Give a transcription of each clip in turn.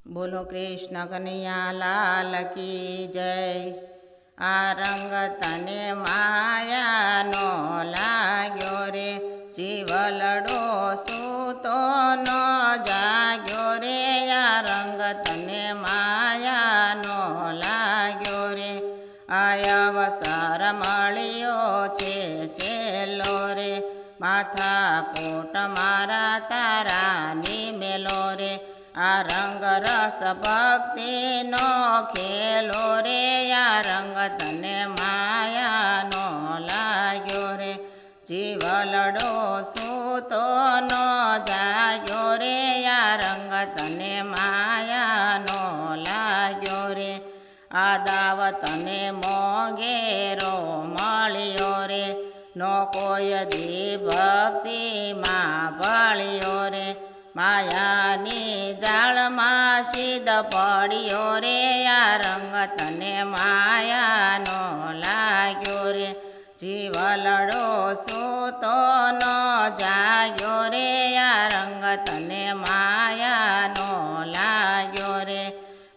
बोलो कृष्ण कन्हैया लाल की जय। आ रंग तने माया नो लाग्यो रे, जीवलडो सूतो नो जाग्यो रे। आ रंग तने माया नो लाग्यो रे, आया अवसर मळ्यो छे सेलो रे। माथा कोट मारा तारा निमेलो रे, आ रंग रस भक्ति नो खेलो रे। आ रंग तने माया नो लाग्यो रे, जीवलडो सूतो नो जाग्यो रे। आ रंग तने माया नो लाग्यो रे, आ दावत ने मोगेरो मळ्यो रे। नो कोई दी भक्ति मां भळ्यो रे, मायानी जाळमा सीध पड्यो रे। आ रंग तने माया नो लाग्यो रे, जीवलडो सूतो नो जाग्यो रे। आ रंग तने माया नो लाग्यो रे,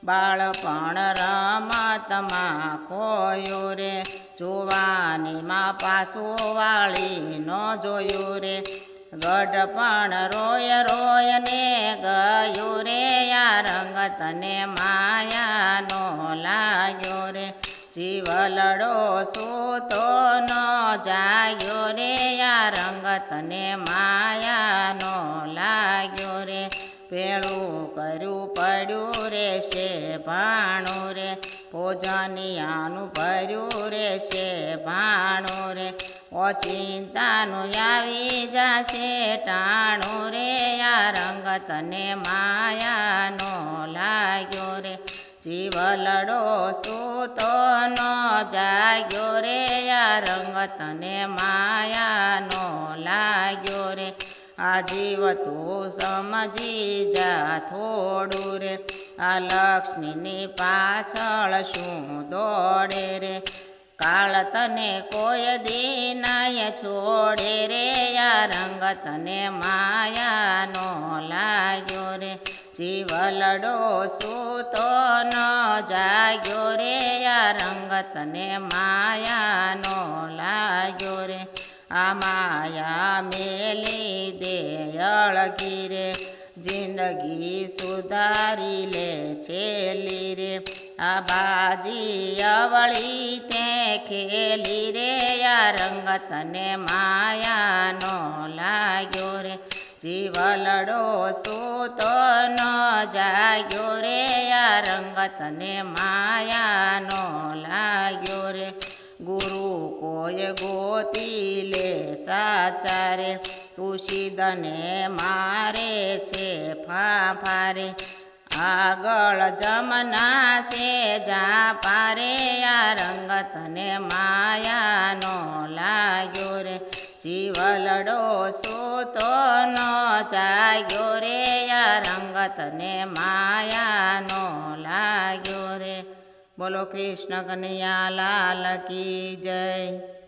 बाळपण रमतमां खोयो रे। जुवानीमां पाछुं वाळी नो जोयो रे, गढपण रोय रोय ने गयो रे। आ रंग तने माया नो लाग्यो रे, जीवलडो सूतो नो जाग्यो रे। आ रंग तने माया नो लाग्यो रे, पेळुं कर्युं पड्युं रे शे भाणुं रे। भोजनियानुं भर्युं रे शे भाणुं रे, ओचिंतानुं आवी जाशे टाणुं रे। आ रंग तने माया नो लाग्यो रे, जीवलडो सूतो नो जाग्यो रे। आ रंग तने माया नो लाग्यो रे, आ जीव तू समजी जा थोडुं रे। आ लक्ष्मीनी पाछळ शुं दौड़े रे, काळ तने कोई दी नाय छोड़े रे। आ रंग तने माया नो लाग्यो रे, जीवलडो सूतो नो जाग्यो रे। आ रंग तने माया नो लाग्यो रे, आ माया मेली दे अळगी रे, जिंदगी सुधारी ले छेली रे। आ बाजी अवळी ते खेली रे, आ रंग तने माया नो लाग्यो रे, जीवलडो सूतो नो जाग्यो रे। आ रंग तने माया नो लाग्यो रे, गुरु कोई गोती ले साचा रे। तुषिदने मारे छे फाफारे, आगळ जमना से जा पारे। आ रंग तने माया नो लाग्यो रे, जीवलडो सूतो नो जाग्यो रे। आ रंग तने माया नो लाग्यो रे। बोलो कृष्ण कन्हैया लाल की जय।